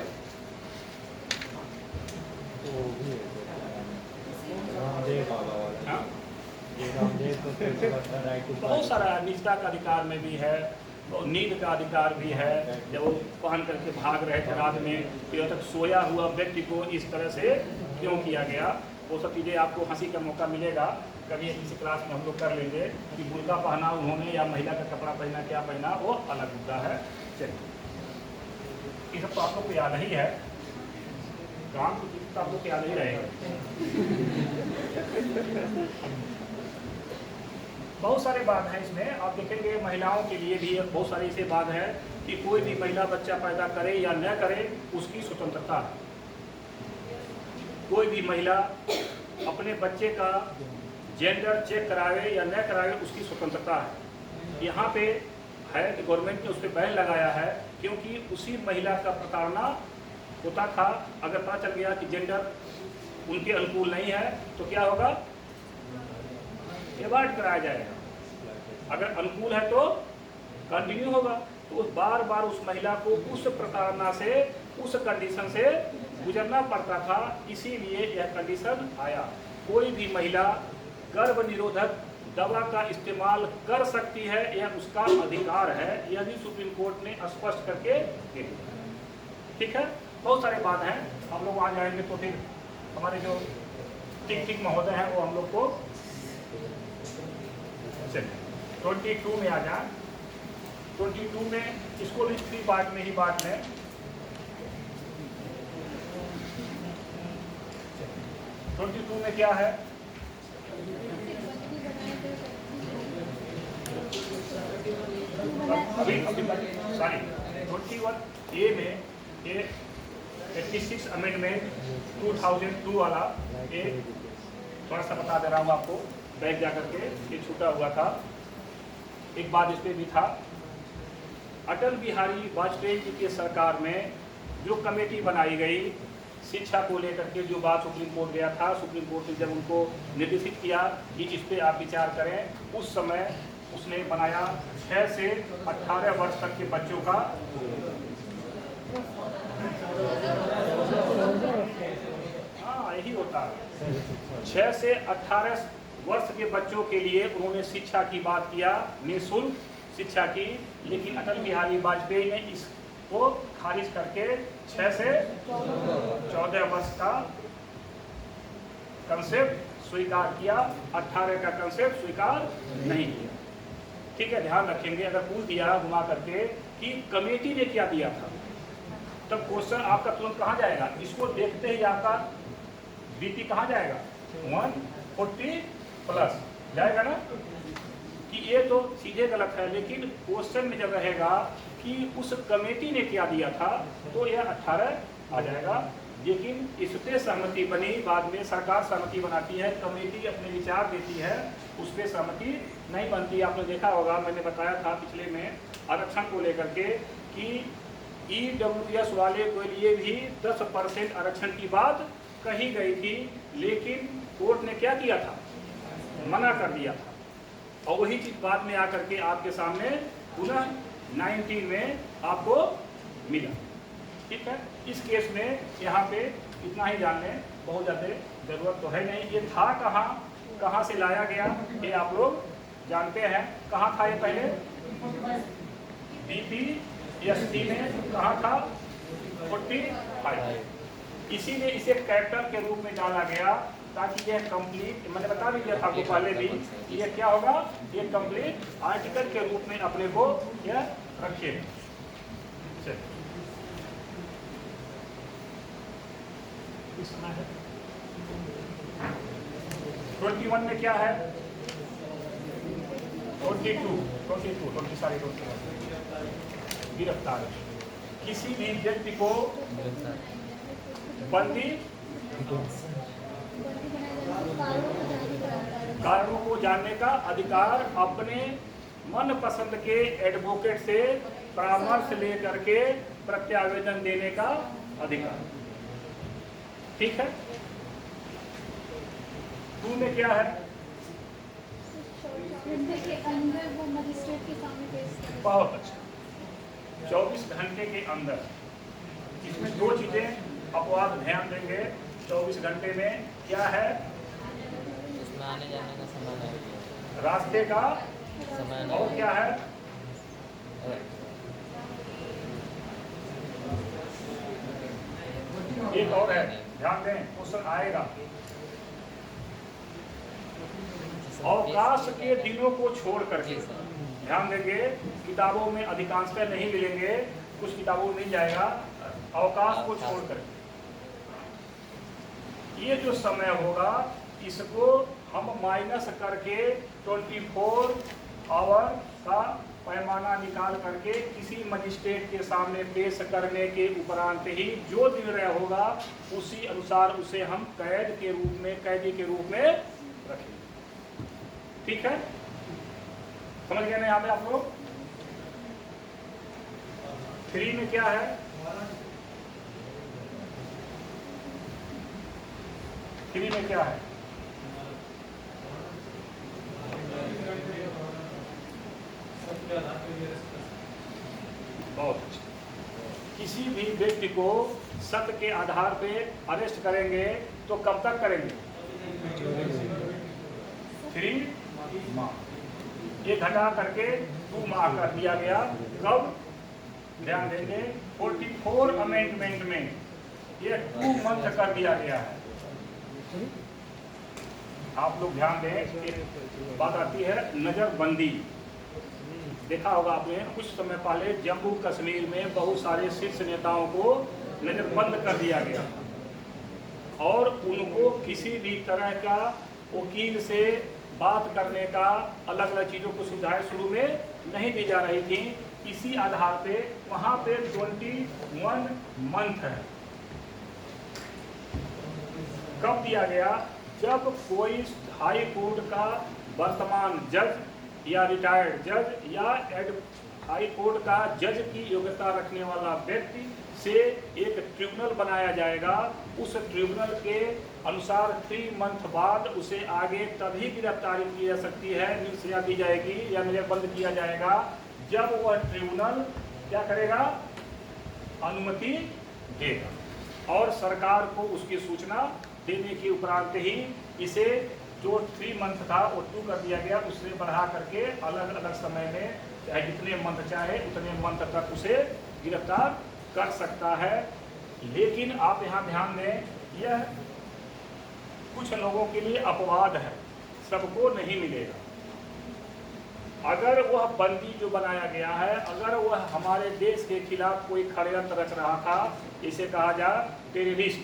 [SPEAKER 1] हाँ? बहुत सारा निजता का अधिकार में भी है, नींद का अधिकार भी है। जब वो पहन करके भाग रहे थे रात में, फिर तक सोया हुआ व्यक्ति को इस तरह से क्यों किया गया, वो सब चीज़ें आपको हंसी का मौका मिलेगा। कभी किसी क्लास में हम लोग कर लेंगे कि बुर्का पहना उन्होंने या महिला का कपड़ा पहना, क्या पहना, वो अलग मुद्दा है। चलिए, ये सब तो आप लोग को याद ही है, काम तो आप लोग को याद ही रहेगा। बहुत सारे बात हैं इसमें, आप देखेंगे महिलाओं के लिए भी बहुत सारी ऐसी बात है कि कोई भी महिला बच्चा पैदा करे या न करे उसकी स्वतंत्रता है। कोई भी महिला अपने बच्चे का जेंडर चेक करावे या न करावे उसकी स्वतंत्रता है। यहाँ पे है कि गवर्नमेंट ने उस पर बैन लगाया है, क्योंकि उसी महिला का प्रताड़ना होता था। अगर पता चल गया कि जेंडर उनके अनुकूल नहीं है तो क्या होगा, एवॉइड कराया जाएगा। अगर अनुकूल है तो कंटिन्यू होगा। तो बार बार उस महिला को उस प्रताड़ना से, उस कंडीशन से गुजरना पड़ता था, इसीलिए यह कंडीशन आया। कोई भी महिला गर्भ निरोधक दवा का इस्तेमाल कर सकती है, यह उसका अधिकार है, यह भी सुप्रीम कोर्ट ने स्पष्ट करके दे दिया। ठीक है, बहुत सारे बात हैं, हम लोग वहाँ जाएंगे तो फिर हमारे जो टिक महोदय हैं वो हम लोग को 22 में आ जाए। 22 में इसको भी 3 पार्ट में ही बांट लें। तो में क्या है, अभी सॉरी 21A में ये 86 अमेंडमेंट 2002 वाला, ये थोड़ा सा बता दे रहा हूँ आपको, बैग जा करके ये छूटा हुआ था। एक बात इस पर भी था, अटल बिहारी वाजपेयी जी की सरकार में जो कमेटी बनाई गई शिक्षा को लेकर के, जो बात सुप्रीम कोर्ट गया था, सुप्रीम कोर्ट ने जब उनको निर्देशित किया कि इस पे आप विचार करें, उस समय उसने बनाया 6 से 18 वर्ष तक के बच्चों का, हाँ यही होता है, 6 से 18 वर्ष के बच्चों के लिए उन्होंने शिक्षा की बात किया, निःशुल्क शिक्षा की। लेकिन अटल बिहारी वाजपेयी ने इसको खारिज करके 6 से 14 वर्ष का कंसेप्ट स्वीकार किया, 18 का कंसेप्ट स्वीकार नहीं किया। ठीक है, ध्यान रखेंगे। अगर पूछ दिया घुमा करके कि कमेटी ने क्या दिया था, तब क्वेश्चन आपका तुरंत कहाँ जाएगा? इसको देखते ही आपका बीपी कहाँ जाएगा? 140 प्लस जाएगा ना, कि ये तो सीधे गलत है। लेकिन क्वेश्चन में जब रहेगा कि उस कमेटी ने क्या दिया था, तो यह 18 आ जाएगा। लेकिन इस पे सहमति बनी, बाद में सरकार सहमति बनाती है, कमेटी अपने विचार देती है, उस पर सहमति नहीं बनती। आपने देखा होगा, मैंने बताया था पिछले में आरक्षण को लेकर के कि EWS वाले के लिए भी 10% आरक्षण की बात कही गई थी, लेकिन कोर्ट ने क्या किया था? मना कर दिया था। और वही चीज बाद में आकर के आपके सामने पुनः 19 में आपको मिला। ठीक है, इस केस में यहाँ पे इतना ही जान लें, बहुत ज़्यादा जरूरत तो है नहीं। ये था कहाँ से लाया गया, ये आप लोग जानते हैं। कहाँ था ये पहले? BPSC में कहाँ था? 45। इसीलिए इसे कैरेक्टर के रूप में डाला गया, ताकि यह कंप्लीट, मैंने बता भी दिया था आपको पहले भी, ये क्या होगा? ये कंप्लीट आर्टिकल के रूप में अपने को यह रखिए। 21 में क्या है? 22 सारी गिरफ्तार। किसी भी व्यक्ति को बंदी कारणों को जानने का अधिकार, अपने मन पसंद के एडवोकेट से परामर्श लेकर के प्रत्यावेदन देने का अधिकार। ठीक है। 2 में क्या है?
[SPEAKER 4] के अंदर वो मजिस्ट्रेट के सामने पेश करें।
[SPEAKER 1] बहुत अच्छा। 24 घंटे के अंदर। इसमें 2 चीजें अपवाद ध्यान देंगे। 24 घंटे में क्या है?
[SPEAKER 5] इसमें आने जाने का समय है,
[SPEAKER 1] रास्ते का
[SPEAKER 5] समय
[SPEAKER 1] और क्या है? एक और है, ध्यान दें, क्वेश्चन आएगा। अवकाश के दिनों को छोड़ करके, ध्यान देंगे, किताबों में अधिकांशतः नहीं मिलेंगे, कुछ किताबों में मिल जाएगा। अवकाश को छोड़ करके ये जो समय होगा, इसको हम माइनस करके 24 आवर का पैमाना निकाल करके किसी मजिस्ट्रेट के सामने पेश करने के उपरांत ही जो निर्णय होगा, उसी अनुसार उसे हम कैदी के रूप में रखेंगे। ठीक है, समझ गए ना यहाँ पे आप लोग? 3 में क्या है? 3 में क्या है? बहुत अच्छा। किसी भी व्यक्ति को सत्य के आधार पे अरेस्ट करेंगे तो कब तक करेंगे? 3 माह। ये घटा करके 2 माह कर दिया गया। कब? ध्यान देंगे, 44 अमेंडमेंट में ये 2 मंथ कर दिया गया है। आप लोग ध्यान दें, एक बात आती है नजरबंदी। देखा होगा आपने, कुछ समय पहले जम्मू कश्मीर में बहुत सारे शीर्ष नेताओं को नजरबंद कर दिया गया और उनको किसी भी तरह का वकील से बात करने का, अलग अलग चीज़ों को सुविधाएं शुरू में नहीं दी जा रही थी। इसी आधार पे वहाँ पे 21 मंथ है। कब दिया गया? जब कोई हाई कोर्ट का वर्तमान जज या रिटायर्ड जज या हाई कोर्ट का जज की योग्यता रखने वाला व्यक्ति से एक ट्रिब्यूनल बनाया जाएगा। उस ट्रिब्यूनल के अनुसार 3 मंथ बाद उसे आगे तभी गिरफ्तारी की जा सकती है, सजा दी जाएगी या नजरबंद किया जाएगा, जब वह ट्रिब्यूनल क्या करेगा? अनुमति देगा और सरकार को उसकी सूचना देने के उपरांत ही इसे जो 3 मंथ था वो 2 कर दिया गया। उससे बढ़ा करके अलग अलग समय में चाहे जितने मंथ चाहे उतने मंथ तक उसे गिरफ्तार कर सकता है। लेकिन आप यहाँ ध्यान दें, यह कुछ लोगों के लिए अपवाद है, सबको नहीं मिलेगा। अगर वह बंदी जो बनाया गया है, अगर वह हमारे देश के खिलाफ कोई षड्यंत्र रच रहा था, इसे कहा जाए टेररिस्ट,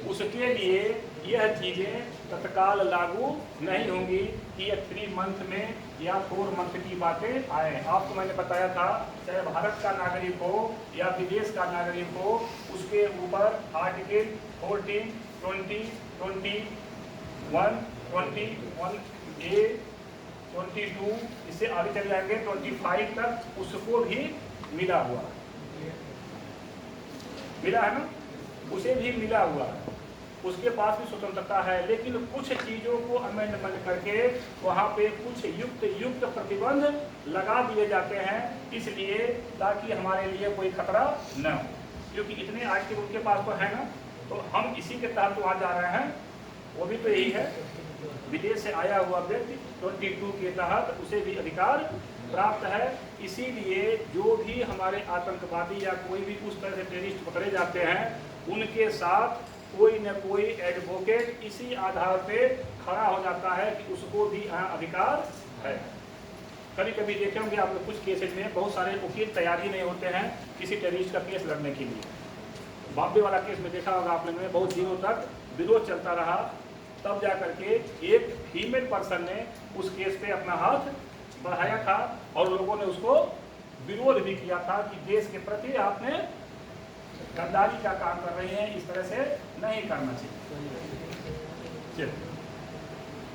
[SPEAKER 1] उसके लिए यह चीज़ें तत्काल लागू नहीं होंगी कि यह 3 मंथ में या 4 मंथ की बातें आए। आपको मैंने बताया था, चाहे भारत का नागरिक हो या विदेश का नागरिक हो, उसके ऊपर आर्टिकल 14, 20, 21, 21A, 22, इससे आगे चले जाएंगे 25 तक, उसको भी मिला हुआ है, मिला है ना, उसे भी मिला हुआ है, उसके पास भी स्वतंत्रता है। लेकिन कुछ चीज़ों को अमेंडमेंट करके वहाँ पे कुछ युक्त प्रतिबंध लगा दिए जाते हैं, इसलिए ताकि हमारे लिए कोई खतरा न हो, क्योंकि इतने आर्टिकल उनके पास तो है ना, तो हम इसी के तहत वहाँ जा रहे हैं। वो भी तो यही है, विदेश से आया हुआ व्यक्ति 22 के तहत उसे भी अधिकार प्राप्त है। इसीलिए जो भी हमारे आतंकवादी या कोई भी उस तरह से टेररिस्ट पकड़े जाते हैं, उनके साथ कोई न कोई एडवोकेट इसी आधार पे खड़ा हो जाता है कि उसको भी अधिकार है। कभी कभी देखे होंगे आप लोग, कुछ केसेज में बहुत सारे वकील तैयारी नहीं होते हैं किसी टेररिस्ट का केस लड़ने के लिए। बॉम्बे वाला केस में देखा होगा आप लोगों ने, बहुत दिनों तक विरोध चलता रहा, तब जा करके एक फीमेल पर्सन ने उस केस पे अपना हाथ बढ़ाया था और लोगों ने उसको विरोध भी किया था कि देश के प्रति आपने गद्दारी का काम कर रही हैं, इस तरह से नहीं करना चाहिए।